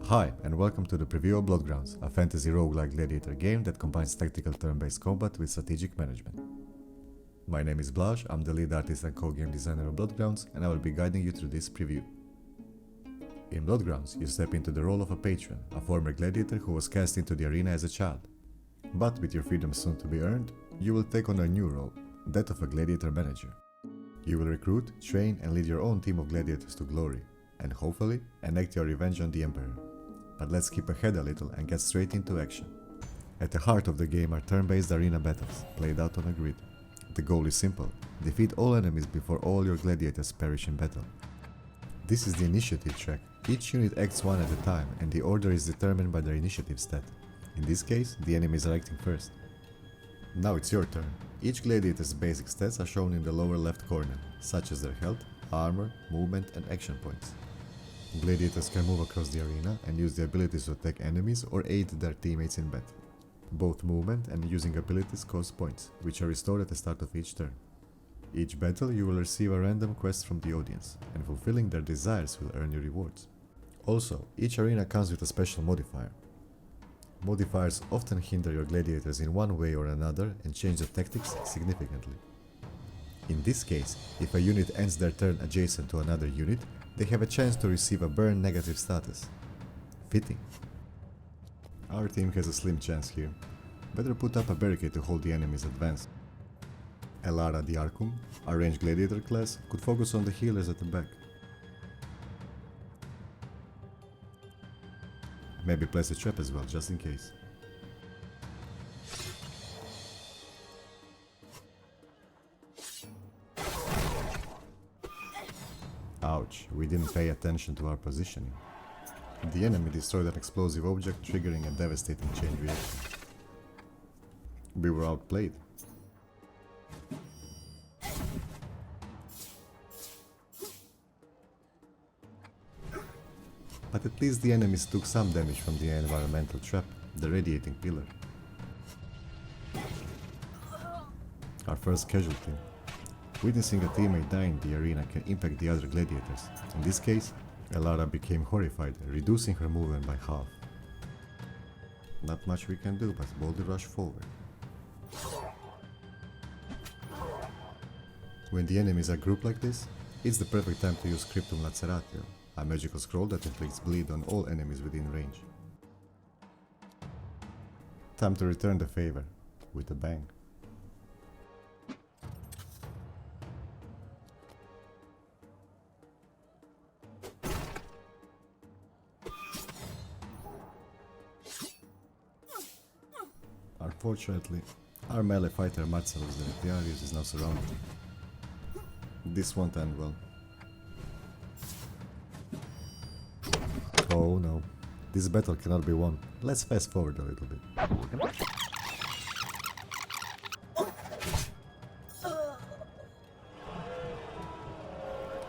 Hi, and welcome to the preview of Bloodgrounds, a fantasy roguelike gladiator game that combines tactical turn-based combat with strategic management. My name is Blaž, I'm the lead artist and co-game designer of Bloodgrounds, and I will be guiding you through this preview. In Bloodgrounds, you step into the role of a patron, a former gladiator who was cast into the arena as a child. But with your freedom soon to be earned, you will take on a new role, that of a gladiator manager. You will recruit, train and lead your own team of gladiators to glory, and hopefully enact your revenge on the Emperor. But let's skip ahead a little and get straight into action. At the heart of the game are turn-based arena battles, played out on a grid. The goal is simple: defeat all enemies before all your gladiators perish in battle. This is the initiative track. Each unit acts one at a time and the order is determined by their initiative stat. In this case, the enemies are acting first. Now it's your turn. Each gladiator's basic stats are shown in the lower left corner, such as their health, armor, movement and action points. Gladiators can move across the arena and use the abilities to attack enemies or aid their teammates in battle. Both movement and using abilities cost points, which are restored at the start of each turn. Each battle you will receive a random quest from the audience, and fulfilling their desires will earn you rewards. Also, each arena comes with a special modifier. Modifiers often hinder your gladiators in one way or another and change the tactics significantly. In this case, if a unit ends their turn adjacent to another unit, they have a chance to receive a burn negative status. Fitting. Our team has a slim chance here. Better put up a barricade to hold the enemy's advance. Elara the Archum, a ranged gladiator class, could focus on the healers at the back. Maybe place a trap as well, just in case. Ouch, we didn't pay attention to our positioning. The enemy destroyed an explosive object, triggering a devastating chain reaction. We were outplayed. But at least the enemies took some damage from the environmental trap, the radiating pillar. Our first casualty. Witnessing a teammate die in the arena can impact the other gladiators. In this case, Elara became horrified, reducing her movement by half. Not much we can do but boldly rush forward. When the enemies are grouped like this, it's the perfect time to use Scriptum Laceratio, a magical scroll that inflicts bleed on all enemies within range. Time to return the favor, with a bang. Unfortunately, our melee fighter Marcellus the Retiarius is now surrounded. This won't end well. Oh no, this battle cannot be won. Let's fast forward a little bit.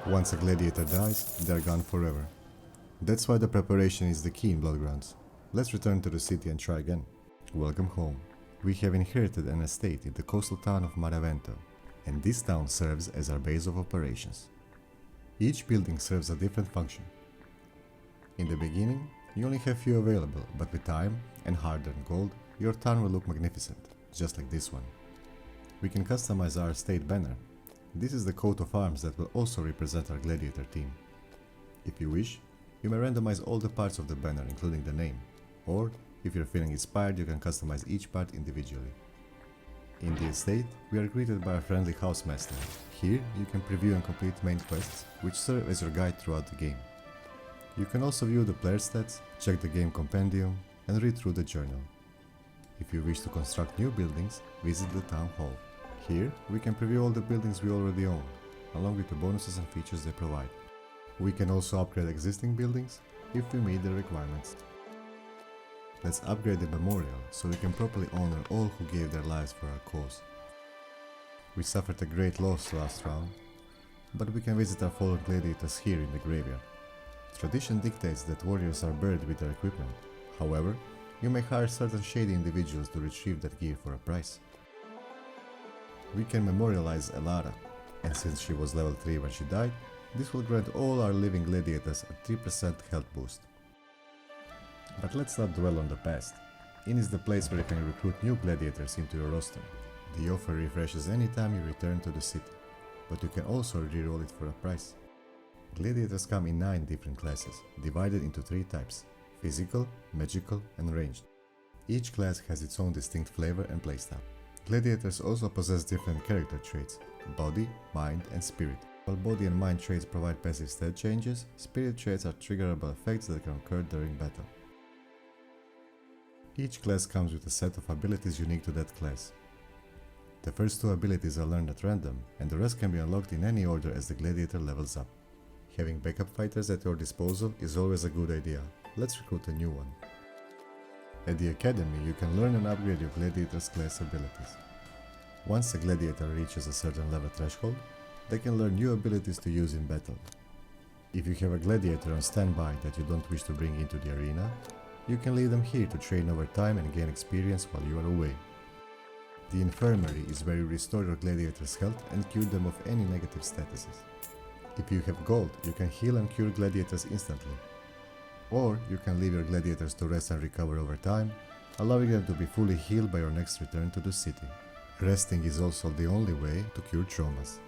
Once a gladiator dies, they're gone forever. That's why the preparation is the key in Bloodgrounds. Let's return to the city and try again. Welcome home. We have inherited an estate in the coastal town of Maravento, and this town serves as our base of operations. Each building serves a different function. In the beginning, you only have few available, but with time and hard-earned gold, your town will look magnificent, just like this one. We can customize our state banner. This is the coat of arms that will also represent our gladiator team. If you wish, you may randomize all the parts of the banner, including the name, or if you're feeling inspired, you can customize each part individually. In the estate, we are greeted by a friendly housemaster. Here, you can preview and complete main quests, which serve as your guide throughout the game. You can also view the player stats, check the game compendium, and read through the journal. If you wish to construct new buildings, visit the town hall. Here, we can preview all the buildings we already own, along with the bonuses and features they provide. We can also upgrade existing buildings, if we meet the requirements. Let's upgrade the memorial, so we can properly honor all who gave their lives for our cause. We suffered a great loss last round, but we can visit our fallen gladiators here in the graveyard. Tradition dictates that warriors are buried with their equipment. However, you may hire certain shady individuals to retrieve that gear for a price. We can memorialize Elara, and since she was level 3 when she died, this will grant all our living gladiators a 3% health boost. But let's not dwell on the past. Inn is the place where you can recruit new gladiators into your roster. The offer refreshes anytime you return to the city, but you can also reroll it for a price. Gladiators come in 9 different classes, divided into 3 types: physical, magical, and ranged. Each class has its own distinct flavor and playstyle. Gladiators also possess different character traits: body, mind, and spirit. While body and mind traits provide passive stat changes, spirit traits are triggerable effects that can occur during battle. Each class comes with a set of abilities unique to that class. The first 2 abilities are learned at random, and the rest can be unlocked in any order as the gladiator levels up. Having backup fighters at your disposal is always a good idea. Let's recruit a new one. At the academy, you can learn and upgrade your gladiator's class abilities. Once a gladiator reaches a certain level threshold, they can learn new abilities to use in battle. If you have a gladiator on standby that you don't wish to bring into the arena, you can leave them here to train over time and gain experience while you are away. The infirmary is where you restore your gladiator's health and cure them of any negative statuses. If you have gold, you can heal and cure gladiators instantly. Or you can leave your gladiators to rest and recover over time, allowing them to be fully healed by your next return to the city. Resting is also the only way to cure traumas.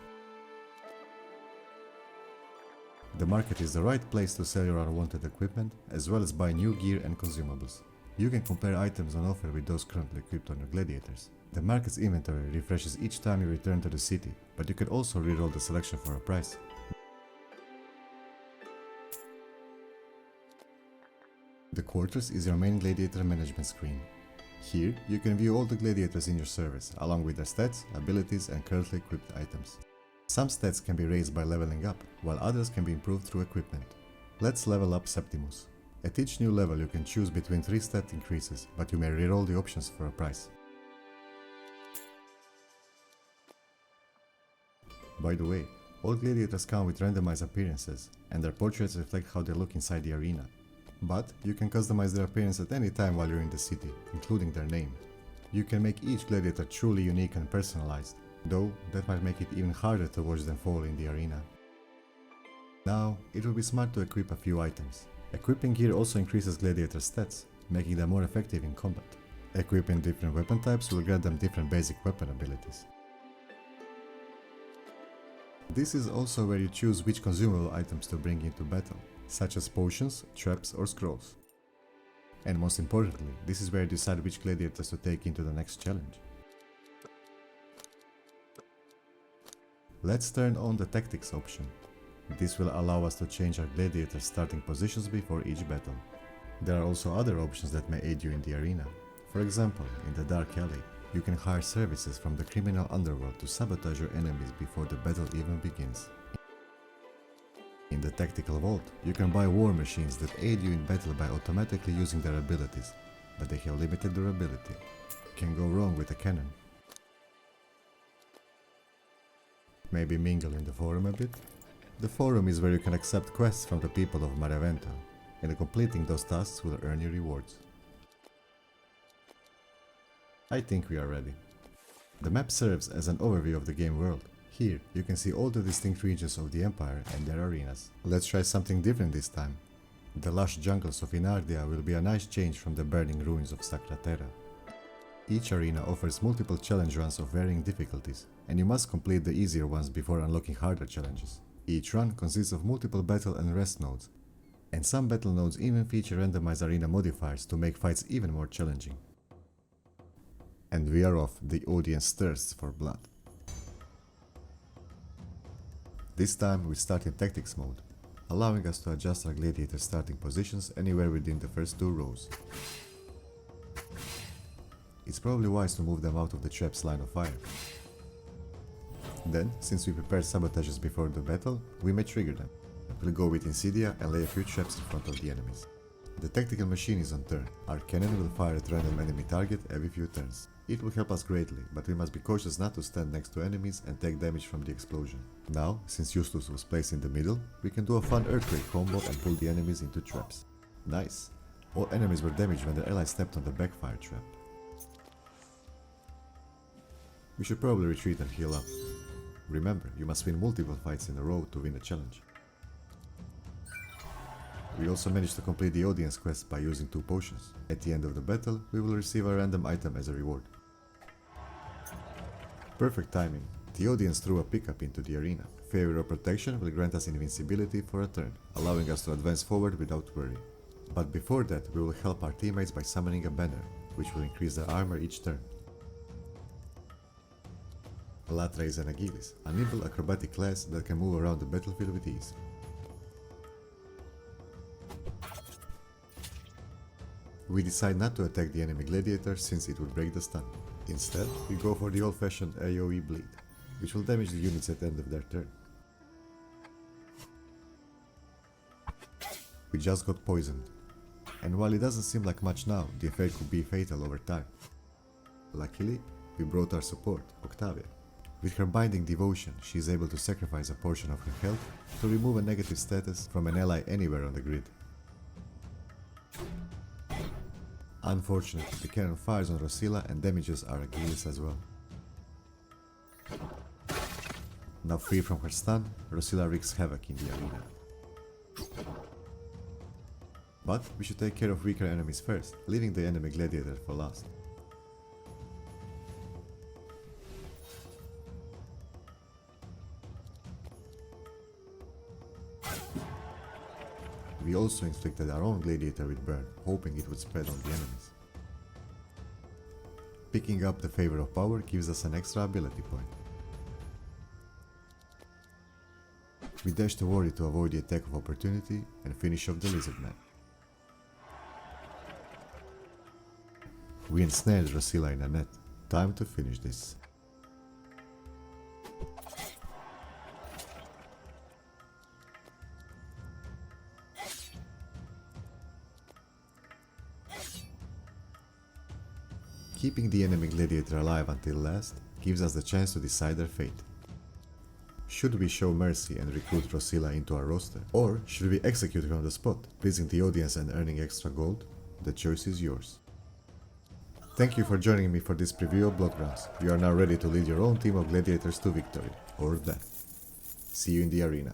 The market is the right place to sell your unwanted equipment, as well as buy new gear and consumables. You can compare items on offer with those currently equipped on your gladiators. The market's inventory refreshes each time you return to the city, but you can also reroll the selection for a price. The quarters is your main gladiator management screen. Here, you can view all the gladiators in your service, along with their stats, abilities, and currently equipped items. Some stats can be raised by leveling up, while others can be improved through equipment. Let's level up Septimus. At each new level you can choose between 3 stat increases, but you may reroll the options for a price. By the way, all gladiators come with randomized appearances, and their portraits reflect how they look inside the arena. But you can customize their appearance at any time while you're in the city, including their name. You can make each gladiator truly unique and personalized, though that might make it even harder to watch them fall in the arena. Now, it would be smart to equip a few items. Equipping gear also increases gladiator stats, making them more effective in combat. Equipping different weapon types will grant them different basic weapon abilities. This is also where you choose which consumable items to bring into battle, such as potions, traps, or scrolls. And most importantly, this is where you decide which gladiators to take into the next challenge. Let's turn on the tactics option. This will allow us to change our gladiators' starting positions before each battle. There are also other options that may aid you in the arena. For example, in the Dark Alley, you can hire services from the criminal underworld to sabotage your enemies before the battle even begins. In the Tactical Vault, you can buy war machines that aid you in battle by automatically using their abilities, but they have limited durability. Can go wrong with a cannon. Maybe mingle in the forum a bit? The forum is where you can accept quests from the people of Marevento, and completing those tasks will earn you rewards. I think we are ready. The map serves as an overview of the game world. Here, you can see all the distinct regions of the Empire and their arenas. Let's try something different this time. The lush jungles of Inardia will be a nice change from the burning ruins of Sacra Terra. Each arena offers multiple challenge runs of varying difficulties, and you must complete the easier ones before unlocking harder challenges. Each run consists of multiple battle and rest nodes, and some battle nodes even feature randomized arena modifiers to make fights even more challenging. And we are off, the audience thirsts for blood. This time we start in tactics mode, allowing us to adjust our gladiator starting positions anywhere within the first 2 rows. It's probably wise to move them out of the trap's line of fire. Then, since we prepared sabotages before the battle, we may trigger them. We'll go with Insidia and lay a few traps in front of the enemies. The tactical machine is on turn. Our cannon will fire at random enemy target every few turns. It will help us greatly, but we must be cautious not to stand next to enemies and take damage from the explosion. Now, since Justus was placed in the middle, we can do a fun earthquake combo and pull the enemies into traps. Nice! All enemies were damaged when their ally stepped on the backfire trap. We should probably retreat and heal up. Remember, you must win multiple fights in a row to win a challenge. We also managed to complete the audience quest by using 2 potions. At the end of the battle, we will receive a random item as a reward. Perfect timing. The audience threw a pickup into the arena. Favor of Protection will grant us invincibility for a turn, allowing us to advance forward without worry. But before that, we will help our teammates by summoning a banner, which will increase their armor each turn. Latra is an Agilis, a nimble acrobatic class that can move around the battlefield with ease. We decide not to attack the enemy gladiator since it would break the stun. Instead, we go for the old-fashioned AoE bleed, which will damage the units at the end of their turn. We just got poisoned, and while it doesn't seem like much now, the effect could be fatal over time. Luckily, we brought our support, Octavia. With her binding devotion, she is able to sacrifice a portion of her health to remove a negative status from an ally anywhere on the grid. Unfortunately, the cannon fires on Rosilla and damages our Achilles as well. Now free from her stun, Rosilla wreaks havoc in the arena. But we should take care of weaker enemies first, leaving the enemy gladiator for last. We also inflicted our own gladiator with burn, hoping it would spread on the enemies. Picking up the Favor of Power gives us an extra ability point. We dash the warrior to avoid the attack of opportunity and finish off the lizard man. We ensnared Rosilla in a net. Time to finish this. Keeping the enemy gladiator alive until last gives us the chance to decide their fate. Should we show mercy and recruit Rosilla into our roster, or should we execute her on the spot, pleasing the audience and earning extra gold? The choice is yours. Thank you for joining me for this preview of Bloodgrounds. You are now ready to lead your own team of gladiators to victory, or death. See you in the arena.